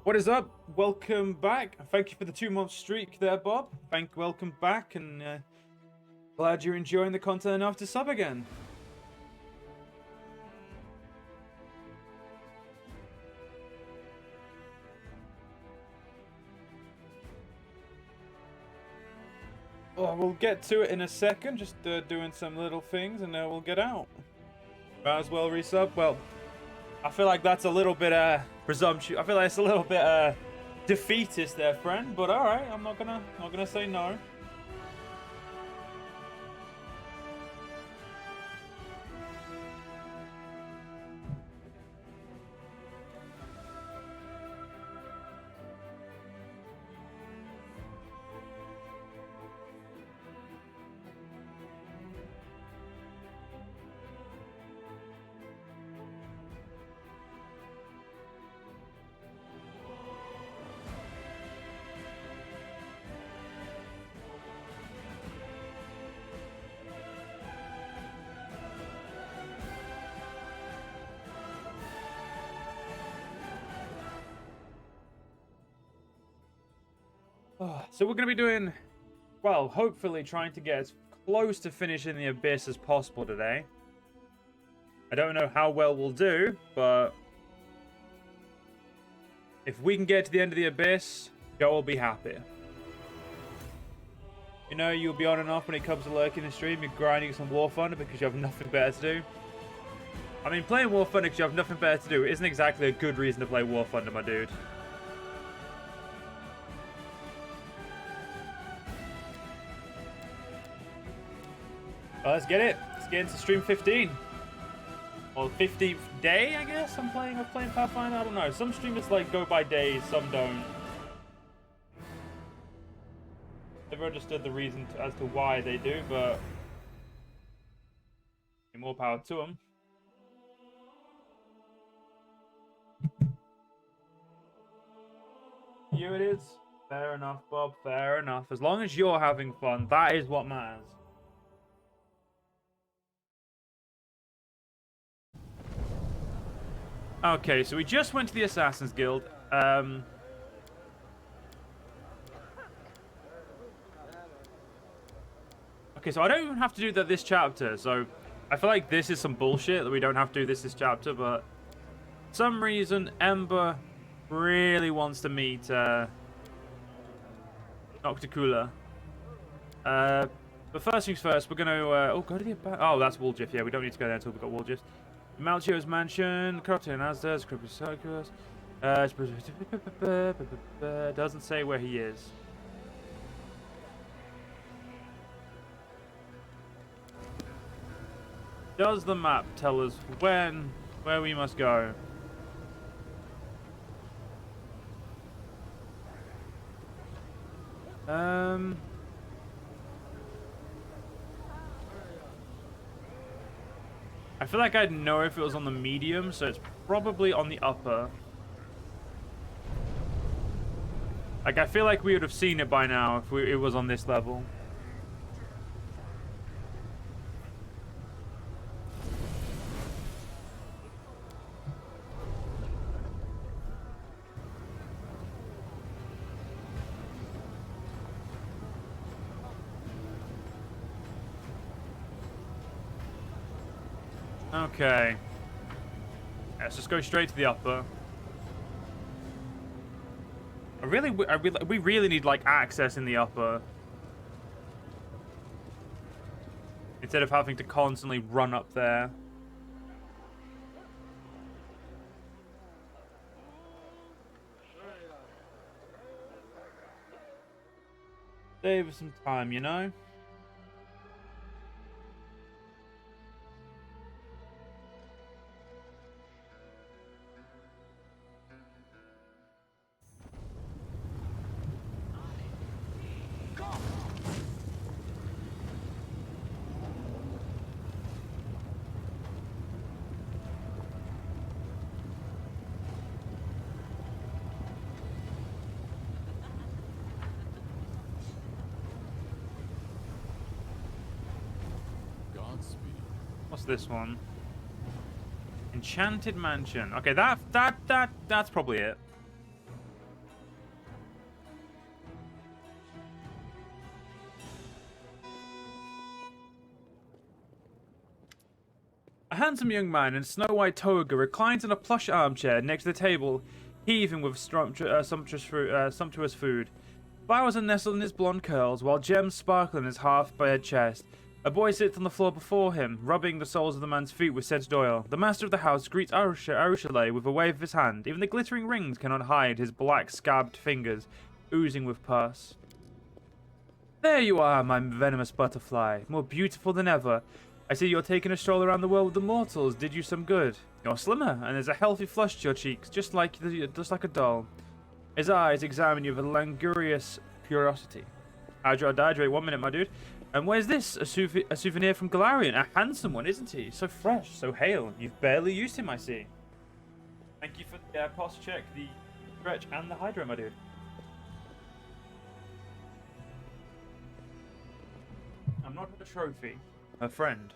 What is up? Welcome back. Thank you for the 2-month streak there, Bob. Welcome back, and glad you're enjoying the content enough to sub again. Oh, we'll get to it in a second. Just doing some little things, and then we'll get out. Might as well resub. Well, I feel like that's a little bit presumptuous. I feel like it's a little bit defeatist there, friend. But all right, I'm not gonna say no. So we're going to be doing, well, hopefully trying to get as close to finishing the Abyss as possible today. I don't know how well we'll do, but if we can get to the end of the Abyss, Joe will be happy. You know, you'll be on and off when it comes to lurking in the stream. You're grinding some War Thunder because you have nothing better to do. I mean, playing War Thunder because you have nothing better to do isn't exactly a good reason to play War Thunder, my dude. Let's get it. Let's get into stream 15. Or 15th day, I guess. I'm playing Pathfinder. I don't know. Some streamers like go by days, some don't. Never understood the reason as to why they do, but more power to them. Here it is. Fair enough, Bob. Fair enough. As long as you're having fun, that is what matters. Okay, so we just went to the Assassin's Guild. Okay, so I don't even have to do that this chapter. So I feel like this is some bullshit that we don't have to do this chapter. But for some reason, Ember really wants to meet Nocticula. But first things first, we're going to... go to the... Oh, that's Woolgift. Yeah, we don't need to go there until we've got Woolgift. Malchio's mansion, corrupted Asdas, Crusaders. Doesn't say where he is. Does the map tell us where we must go? I feel like I'd know if it was on the medium, so it's probably on the upper. Like, I feel like we would have seen it by now if it was on this level. Okay. Let's just go straight to the upper. We really need like access in the upper, instead of having to constantly run up there. Save some time, you know. What's this one? Enchanted Mansion. Okay, that's probably it. A handsome young man in a snow-white toga reclines in a plush armchair next to the table, heaving with sumptuous food. Flowers are nestled in his blonde curls, while gems sparkle in his half-bared chest. A boy sits on the floor before him, rubbing the soles of the man's feet with scented oil. The master of the house greets Arushale with a wave of his hand. Even the glittering rings cannot hide his black, scabbed fingers, oozing with pus. There you are, my venomous butterfly, more beautiful than ever. I see you're taking a stroll around the world with the mortals. Did you some good? You're slimmer, and there's a healthy flush to your cheeks, just like a doll. His eyes examine you with languorous curiosity. Hydrate, 1 minute, my dude. And where's this? A souvenir from Galarian. A handsome one, isn't he? So fresh, so hale. You've barely used him, I see. Thank you for the posture check, the stretch, and the hydro, my dude. I'm not a trophy. A friend.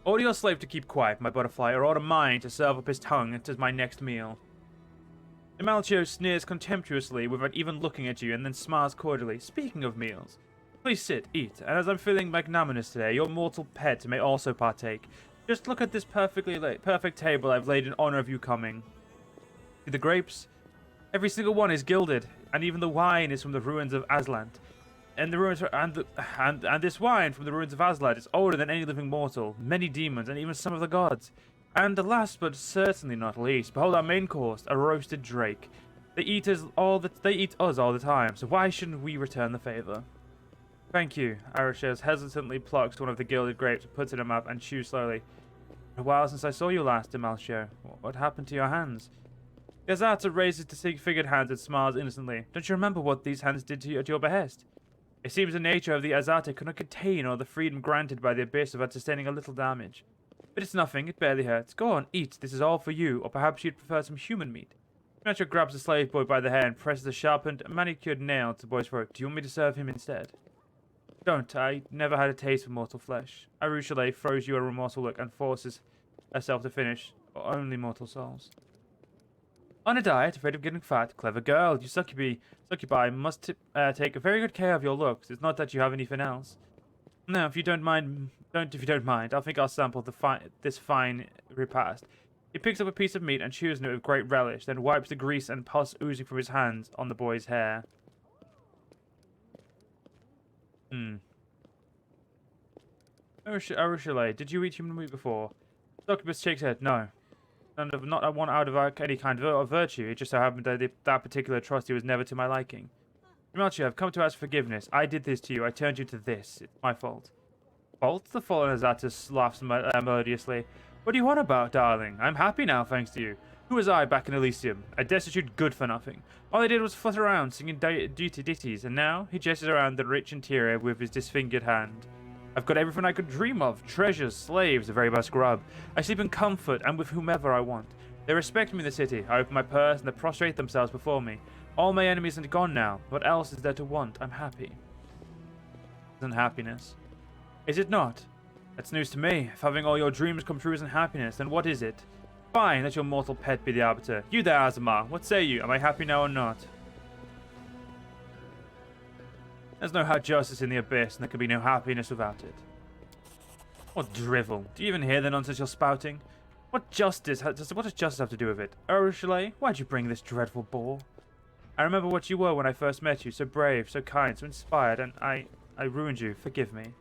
Order your slave to keep quiet, my butterfly, or order mine to serve up his tongue as my next meal. Imalcio sneers contemptuously without even looking at you, and then smiles cordially. Speaking of meals, please sit, eat, and as I'm feeling magnanimous today, your mortal pet may also partake. Just look at this perfect table I've laid in honor of you coming. See the grapes? Every single one is gilded, and even the wine is from the ruins of Aslant. And the ruins and this wine from the ruins of Aslant is older than any living mortal, many demons, and even some of the gods. And last but certainly not least, behold our main course, a roasted drake. They eat us all the time, so why shouldn't we return the favor? Thank you. Arishas hesitantly plucks one of the gilded grapes, puts it in her mouth, and chews slowly. A while since I saw you last, Imalcio. What happened to your hands? Gazata raises disfigured hands and smiles innocently. Don't you remember what these hands did to you at your behest? It seems the nature of the Azate could not contain all the freedom granted by the Abyss without sustaining a little damage. But it's nothing, it barely hurts. Go on, eat, this is all for you, or perhaps you'd prefer some human meat. Imalcio grabs the slave boy by the hair and presses a sharpened, manicured nail to the boy's throat. Do you want me to serve him instead? Don't, I never had a taste for mortal flesh. Arushale throws you a remorseful look and forces herself to finish. Only mortal souls. On a diet, afraid of getting fat, clever girl, you succubi must take very good care of your looks. It's not that you have anything else. No, if you don't mind, I think I'll sample this fine repast. He picks up a piece of meat and chews on it with great relish, then wipes the grease and pus oozing from his hands on the boy's hair. Arushale, did you eat human meat before? Succubus shakes head. No. Not one out of any kind of virtue. It just so happened that that particular atrocity was never to my liking. Imalcio, I've come to ask forgiveness. I did this to you. I turned you to this. It's my fault. Fault? The fallen Azatus laughs melodiously. What do you want about, darling? I'm happy now, thanks to you. Who was I back in Elysium? A destitute good-for-nothing. All I did was flutter around, singing ditties, and now he gestures around the rich interior with his disfigured hand. I've got everything I could dream of. Treasures, slaves, the very best grub. I sleep in comfort and with whomever I want. They respect me in the city. I open my purse and they prostrate themselves before me. All my enemies are gone now. What else is there to want? I'm happy. Isn't happiness? Is it not? That's news to me. If having all your dreams come true isn't happiness, then what is it? Fine, let your mortal pet be the arbiter. You there, Azamar. What say you? Am I happy now or not? There's no justice in the Abyss, and there can be no happiness without it. What drivel. Do you even hear the nonsense you're spouting? What does justice have to do with it? Arushale, why'd you bring this dreadful bore? I remember what you were when I first met you, so brave, so kind, so inspired, and I ruined you. Forgive me.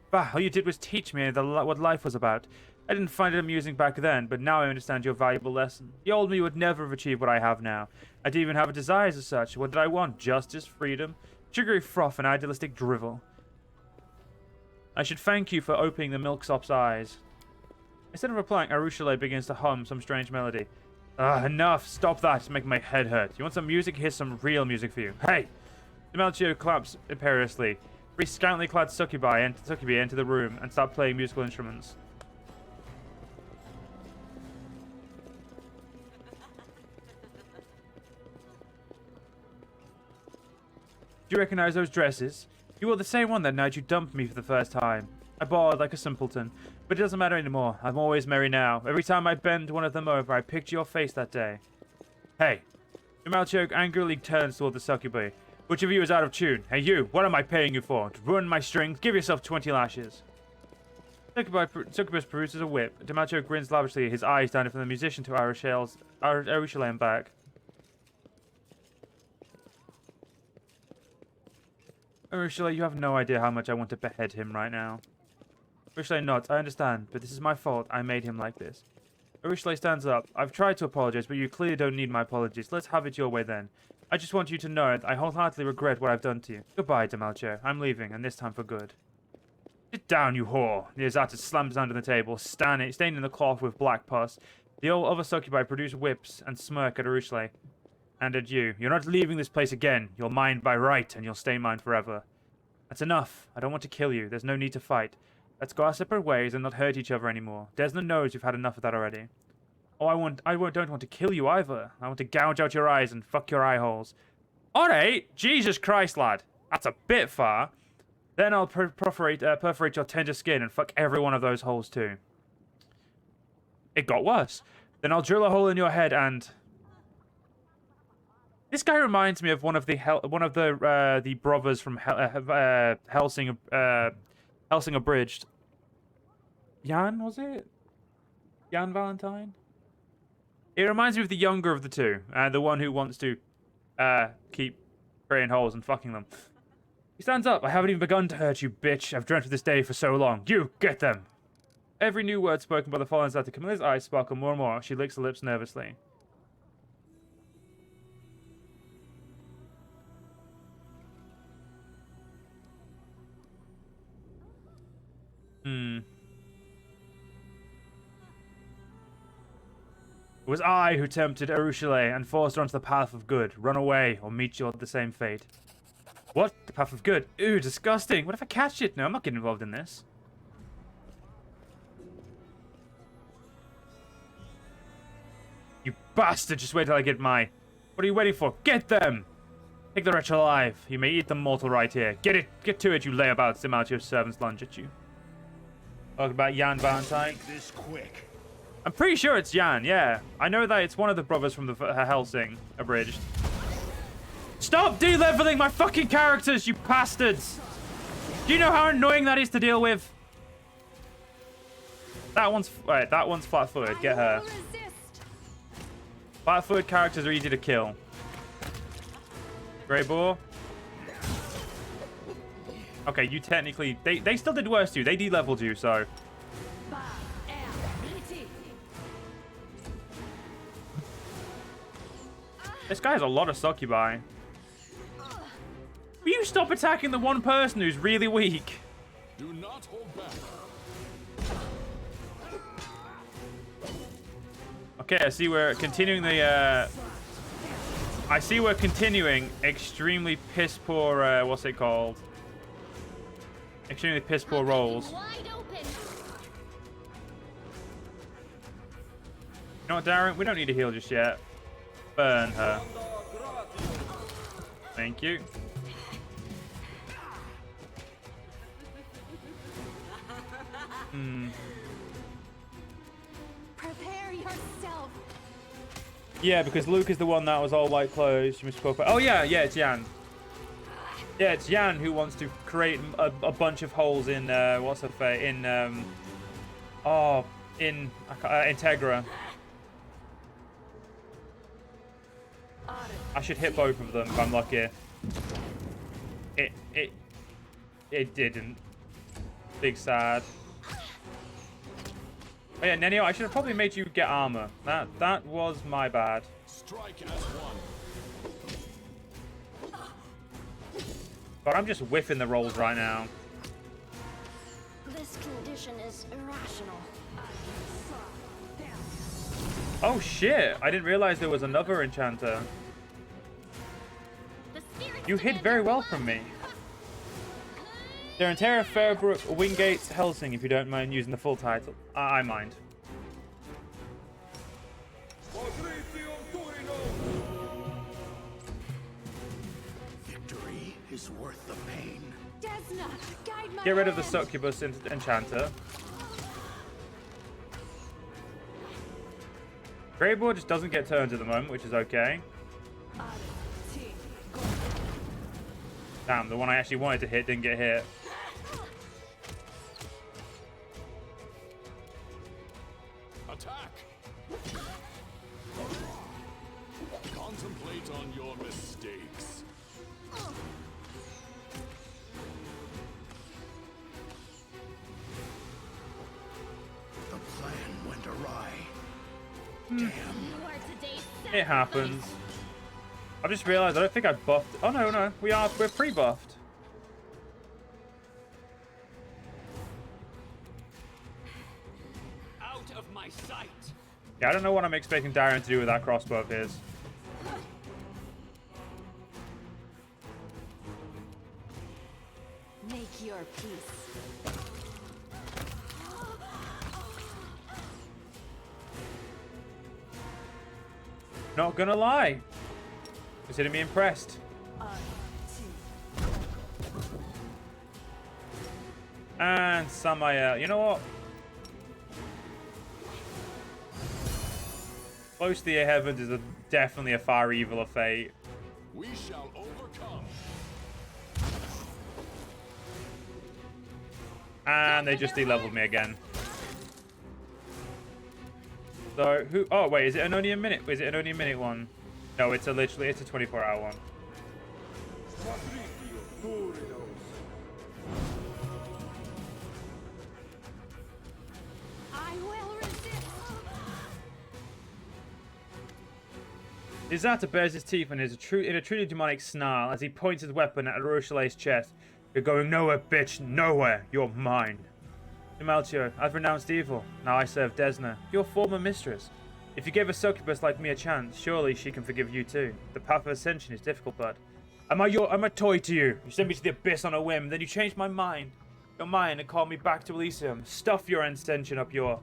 Bah, all you did was teach me what life was about. I didn't find it amusing back then, but now I understand your valuable lesson. The old me would never have achieved what I have now. I didn't even have desires as such. What did I want? Justice, freedom, sugary froth, and idealistic drivel. I should thank you for opening the milksop's eyes. Instead of replying, Arushale begins to hum some strange melody. Enough! Stop that! It's making my head hurt. You want some music? Here's some real music for you. Hey! Imalcio claps imperiously. Three scantily clad succubi enter the room and start playing musical instruments. Do you recognize those dresses? You wore the same one that night you dumped me for the first time. I bawled like a simpleton, but it doesn't matter anymore. I'm always merry now. Every time I bend one of them over, I picture your face that day. Hey. Imalcio angrily turns toward the succubi. Which of you is out of tune? Hey you, what am I paying you for? To ruin my strings? Give yourself 20 lashes. Succubus peruses a whip. DiMaggio grins lavishly, his eyes down from the musician to Arishale and back. Arishale, you have no idea how much I want to behead him right now. Arishale nods. I understand, but this is my fault. I made him like this. Arishale stands up. I've tried to apologize, but you clearly don't need my apologies. Let's have it your way then. I just want you to know that I wholeheartedly regret what I've done to you. Goodbye, DiMaggio. I'm leaving, and this time for good. Sit down, you whore. Niazata slams under the table, staining the cloth with black pus. The old other succubi produce whips and smirk at Arishale. And at you. You're not leaving this place again. You're mine by right, and you'll stay mine forever. That's enough. I don't want to kill you. There's no need to fight. Let's go our separate ways and not hurt each other anymore. Desna knows you've had enough of that already. Oh, don't want to kill you either. I want to gouge out your eyes and fuck your eye holes. Alright, Jesus Christ, lad. That's a bit far. Then I'll perforate your tender skin and fuck every one of those holes too. It got worse. Then I'll drill a hole in your head and... This guy reminds me of one of the brothers from Helsing Abridged. Jan, was it? Jan Valentine? It reminds me of the younger of the two, the one who wants to keep creating holes and fucking them. He stands up. I haven't even begun to hurt you, bitch. I've dreamt of this day for so long. You, get them. Every new word spoken by the fallen Zata, Camilla's eyes sparkle more and more. She licks her lips nervously. It was I who tempted Arishale and forced her onto the path of good. Run away, or meet you at the same fate. What? The path of good? Ooh, disgusting. What if I catch it? No, I'm not getting involved in this. You bastard! Just wait till I get my... What are you waiting for? Get them! Take the wretch alive. You may eat the mortal right here. Get it! Get to it, you layabouts. Your servants lunge at you. Talking about Jan Valentine. Make this quick. I'm pretty sure it's Jan, yeah. I know that it's one of the brothers from the Helsing Abridged. Stop de-leveling my fucking characters, you bastards! Do you know how annoying that is to deal with? That one's flat-footed. Get her. Flat-footed characters are easy to kill. Grey Boar. Okay, you technically... They still did worse to you. They de-leveled you, so... This guy has a lot of succubi. Will you stop attacking the one person who's really weak? Do not hold back. Okay, I see we're continuing the, I see we're continuing extremely piss poor, what's it called? Extremely piss poor rolls. You know what, Darren? We don't need to heal just yet. Burn her. Thank you. Prepare yourself. Yeah, because Luke is the one that was all white clothes. You misspoke. Oh yeah, it's Jan. Yeah, it's Jan who wants to create a bunch of holes in what's her face in Integra. I should hit both of them if I'm lucky. It didn't. Big sad. Oh yeah, Nenio, I should have probably made you get armor. That was my bad. Strike as one. But I'm just whiffing the rolls right now. This condition is irrational. Oh shit! I didn't realize there was another enchanter. You hid very well from me. They're in Terra, Fairbrook, Wingate, Helsing, if you don't mind using the full title. I mind. Victory is worth the pain. Desna, guide my Get rid of the hand. succubus enchanter. Greyboard just doesn't get turns at the moment, which is okay. Damn, the one I actually wanted to hit didn't get hit. Attack! Contemplate on your mistakes. The plan went awry. Damn. You are today's It happens. I've just realized I don't think I buffed. Oh no, we're pre-buffed. Out of my sight. Yeah, I don't know what I'm expecting Darren to do with that crossbow of his. Make your peace. Not gonna lie. Consider me impressed. And Samael. You know what? Close to the heavens is definitely a far evil of fate. We shall overcome. And they just de-leveled me again. So who? Oh wait, is it only a minute? Is it only a minute one? No, it's a 24-hour one. I will resist. Izata bares his teeth and is in a truly demonic snarl as he points his weapon at Urushalei's chest. You're going nowhere, bitch, nowhere. You're mine. Demaltio, I've renounced evil. Now I serve Desna, your former mistress. If you gave a succubus like me a chance, surely she can forgive you too. The path of ascension is difficult, bud. I'm a toy to you. You sent me to the abyss on a whim, then you changed my mind. Your mind and called me back to Elysium. Stuff your ascension up your...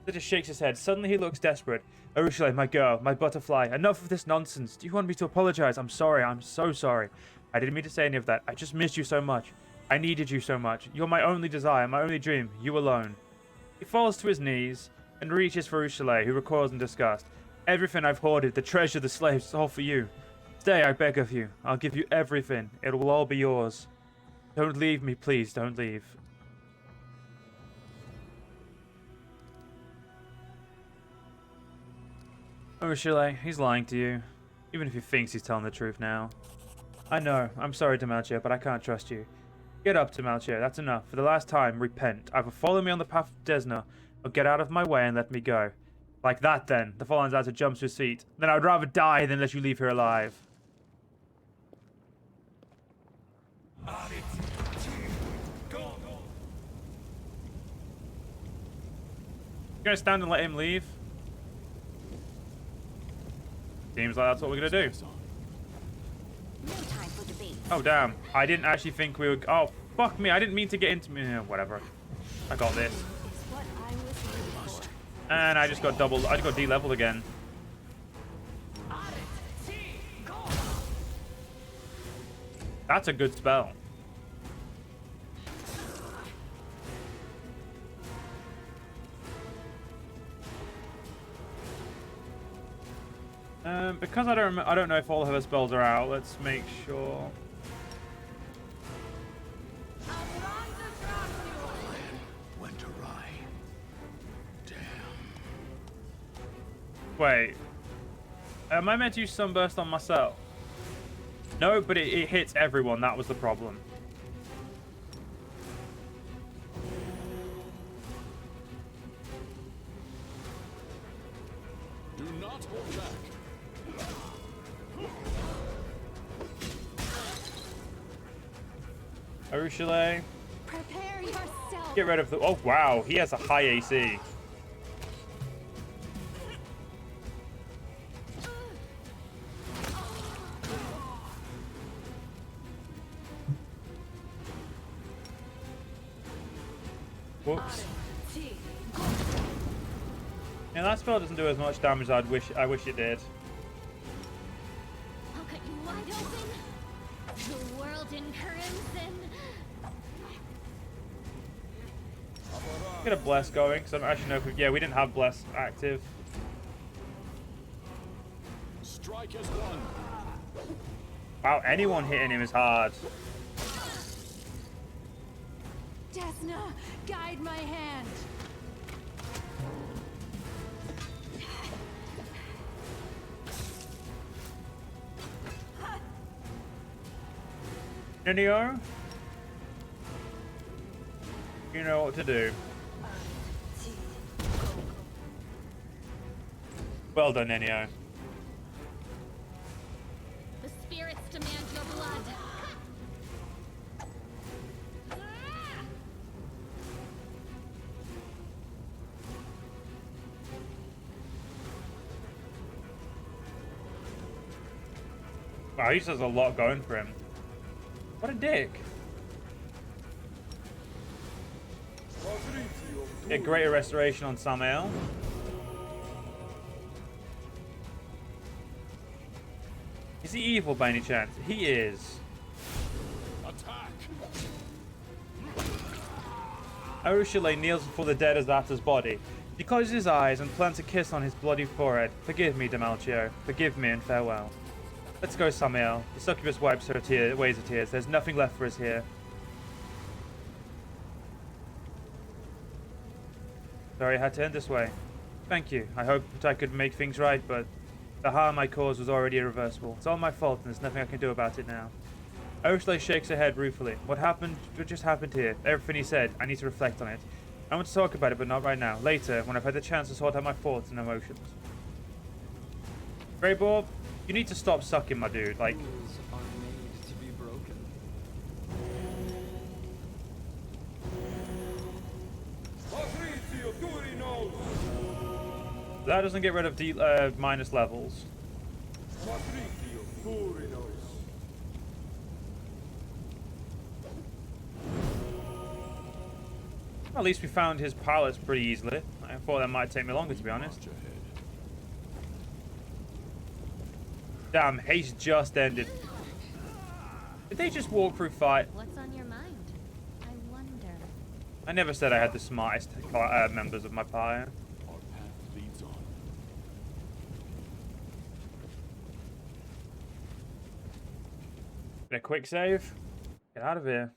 He just shakes his head. Suddenly he looks desperate. Urushalei, my girl, my butterfly. Enough of this nonsense. Do you want me to apologize? I'm sorry. I'm so sorry. I didn't mean to say any of that. I just missed you so much. I needed you so much. You're my only desire, my only dream. You alone. He falls to his knees and reaches for Urushalei, who recoils in disgust. Everything I've hoarded, the treasure, the slaves, it's all for you. Stay, I beg of you. I'll give you everything. It will all be yours. Don't leave me, please. Don't leave. Urushalei, he's lying to you. Even if he thinks he's telling the truth now. I know. I'm sorry, Demaltio, but I can't trust you. Get up, Demaltio. That's enough. For the last time, repent. Either follow me on the path of Desna, or get out of my way and let me go. Like that, then. The fallen Zata jumps to his feet. Then I would rather die than let you leave here alive. You gonna stand and let him leave? Seems like that's what we're gonna do. No time for debate. Oh damn! I didn't actually think we would. Oh fuck me! I didn't mean to get into me. Whatever. I got this. It's what I was here for. And I just got double. I just got de-leveled again. That's a good spell. Because I don't know if all of her spells are out. Let's make sure. Went awry. Damn. Wait. Am I meant to use Sunburst on myself? No, but it hits everyone. That was the problem. Do not hold back. Urushalei. Prepare yourself. Get rid of the... Oh, wow. He has a high AC. Whoops. Yeah, that spell doesn't do as much damage as I wish it did. I'll cut you wide open. The world in crimson. Get a bless going, because I don't actually know if we didn't have bless active. Strike as one. Wow, anyone hitting him is hard. Desna, guide my hand. Nenio? You know what to do. Well done, Nenio. The spirits demand your blood. Wow, he just has a lot going for him. What a dick. Get greater restoration on Samael. Is he evil by any chance? He is. Attack! Arushale kneels before the dead Azata's body. He closes his eyes and plants a kiss on his bloody forehead. Forgive me, Demalchio. Forgive me and farewell. Let's go, Samael. The succubus wipes her waves of tears. There's nothing left for us here. Sorry I had to end this way. Thank you. I hoped I could make things right, but the harm I caused was already irreversible. It's all my fault, and there's nothing I can do about it now. Ursula shakes her head ruefully. What just happened here? Everything he said. I need to reflect on it. I want to talk about it, but not right now. Later, when I've had the chance to sort out my thoughts and emotions. Grey Bob, you need to stop sucking, my dude. Like, Rules are made to be broken. that doesn't get rid of minus levels. At least we found his pilots pretty easily. I thought that might take me longer, to be honest. March ahead. Damn, haste just ended. Did they just walk through fight? What's on your mind? I wonder. I never said I had the smartest members of my party. Our path leads on. Get a quick save. Get out of here.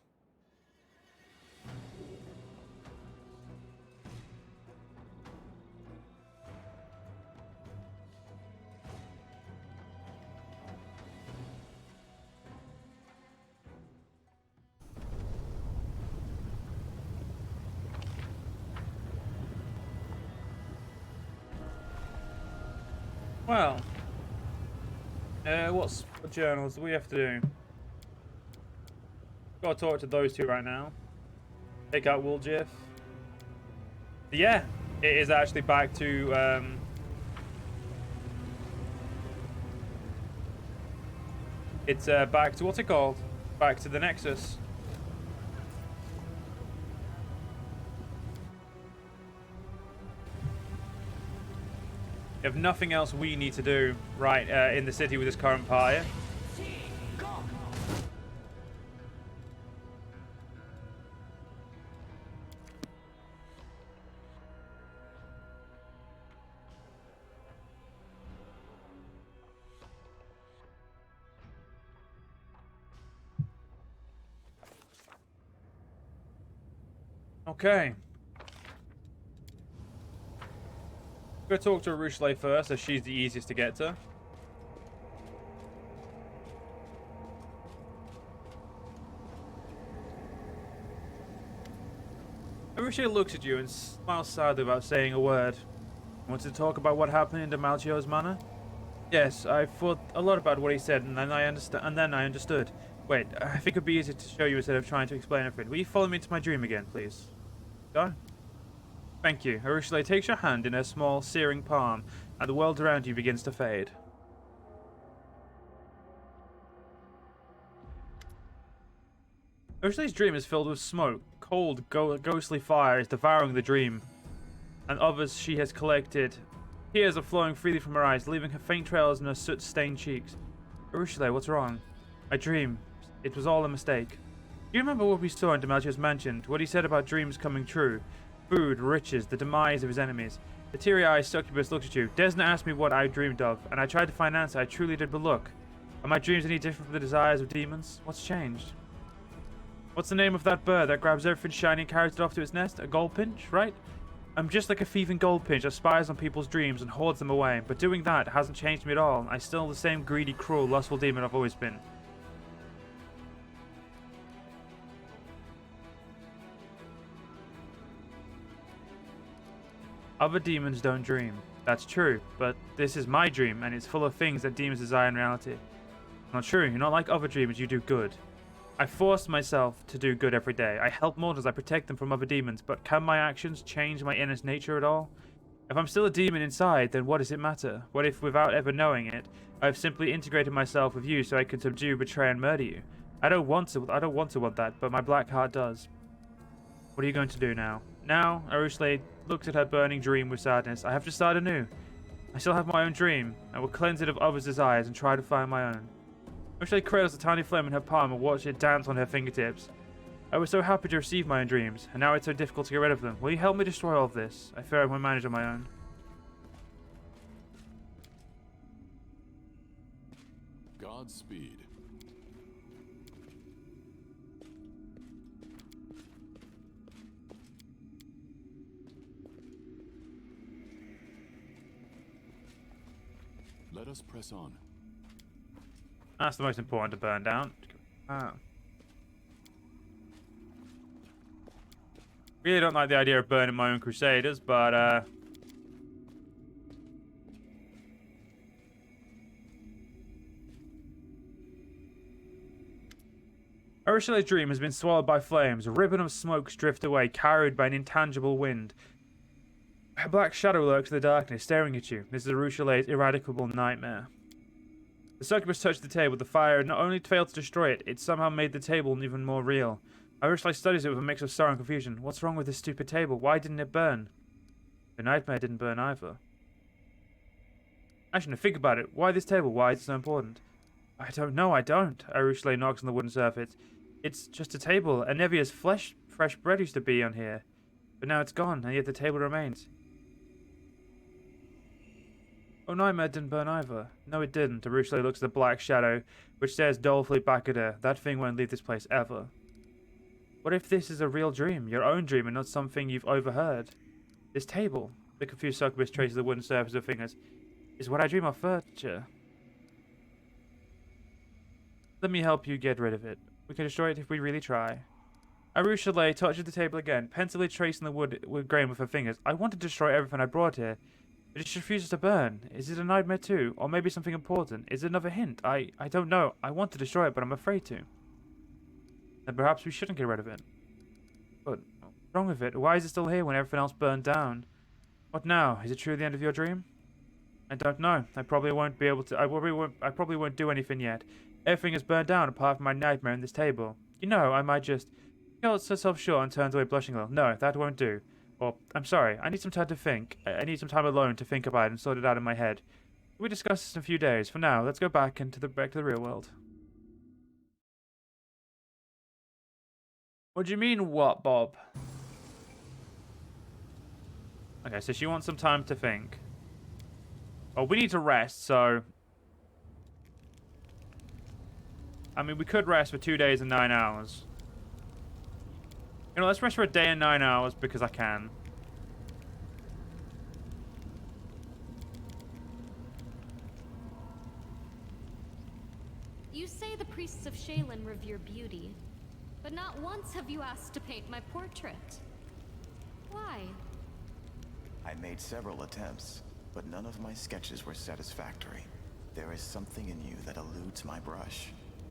Well, what journals do we have to do? Gotta talk to those two right now. Take out Wooljiff. Yeah, it is actually back to it's back to what's it called? Back to the Nexus. We have nothing else we need to do right in the city with this current party. Okay. Go talk to Arushale first, as she's the easiest to get to. Arushale looks at you and smiles sadly without saying a word. Wanted to talk about what happened in Demalchio's manor? Yes, I thought a lot about what he said, and then I understood. Wait, I think it'd be easier to show you instead of trying to explain everything. Will you follow me into my dream again, please? Go. Thank you. Arushale takes your hand in her small, searing palm, and the world around you begins to fade. Arushale's dream is filled with smoke. Cold, ghostly fire is devouring the dream, and others she has collected. Tears are flowing freely from her eyes, leaving her faint trails in her soot-stained cheeks. Arushale, what's wrong? My dream. It was all a mistake. Do you remember what we saw in Demalchio's mansion? What he said about dreams coming true? Food, riches, the demise of his enemies. The teary-eyed succubus looked at you. Desna asked me what I dreamed of, and I tried to find an answer. I truly did, but look. Are my dreams any different from the desires of demons? What's changed? What's the name of that bird that grabs everything shiny and carries it off to its nest? A goldfinch, right? I'm just like a thieving goldfinch that spies on people's dreams and hoards them away. But doing that hasn't changed me at all. I'm still the same greedy, cruel, lustful demon I've always been. Other demons don't dream. That's true, but this is my dream, and it's full of things that demons desire in reality. Not true, you're not like other dreamers, you do good. I force myself to do good every day. I help mortals, I protect them from other demons, but can my actions change my inner nature at all? If I'm still a demon inside, then what does it matter? What if, without ever knowing it, I've simply integrated myself with you so I can subdue, betray, and murder you? I don't want to want that, but my black heart does. What are you going to do now? Now, Arushle looked at her burning dream with sadness. I have to start anew. I still have my own dream. I will cleanse it of others' desires and try to find my own. Arushle cradles a tiny flame in her palm and watched it dance on her fingertips. I was so happy to receive my own dreams, and now it's so difficult to get rid of them. Will you help me destroy all of this? I fear I won't manage on my own. Godspeed. Let us press on. That's the most important to burn down. Really don't like the idea of burning my own Crusaders, but Urshula's dream has been swallowed by flames. A ribbon of smoke drifts away, carried by an intangible wind. A black shadow lurks in the darkness, staring at you. This is Ursula's ineradicable nightmare. The succubus touched the table. The fire not only failed to destroy it, it somehow made the table even more real. Ursula studies it with a mix of sorrow and confusion. What's wrong with this stupid table? Why didn't it burn? The nightmare didn't burn either. Actually, think about it. Why this table? Why is it so important? I don't know, I don't. Ursula knocks on the wooden surface. It's just a table. And Nevia's fresh bread used to be on here. But now it's gone, and yet the table remains. Oh, nightmare didn't burn either. No, it didn't. Ursula looks at the black shadow, which stares dolefully back at her. That thing won't leave this place ever. What if this is a real dream, your own dream, and not something you've overheard? This table, the confused succubus traces the wooden surface with fingers, is what I dream of furniture. Let me help you get rid of it. We can destroy it if we really try. Arusha touches the table again, pensively tracing the wood with grain with her fingers. I want to destroy everything I brought here, but it just refuses to burn. Is it a nightmare too? Or maybe something important? Is it another hint? I don't know. I want to destroy it, but I'm afraid to. Then perhaps we shouldn't get rid of it. But what's wrong with it? Why is it still here when everything else burned down? What now? Is it truly the end of your dream? I don't know. I probably won't be able to. I probably won't do anything yet. Everything is burned down apart from my nightmare in this table. You know, I might just. She holds herself short and turns away blushing a little. No, that won't do. Or, I'm sorry. I need some time to think. I need some time alone to think about it and sort it out in my head. We discuss this in a few days. For now, let's go back to the real world. What do you mean, what, Bob? Okay, so she wants some time to think. Well, we need to rest, so... I mean, we could rest for 2 days and 9 hours. You know, let's rest for a day and 9 hours, because I can. You say the priests of Shaylin revere beauty, but not once have you asked to paint my portrait. Why? I made several attempts, but none of my sketches were satisfactory. There is something in you that eludes my brush.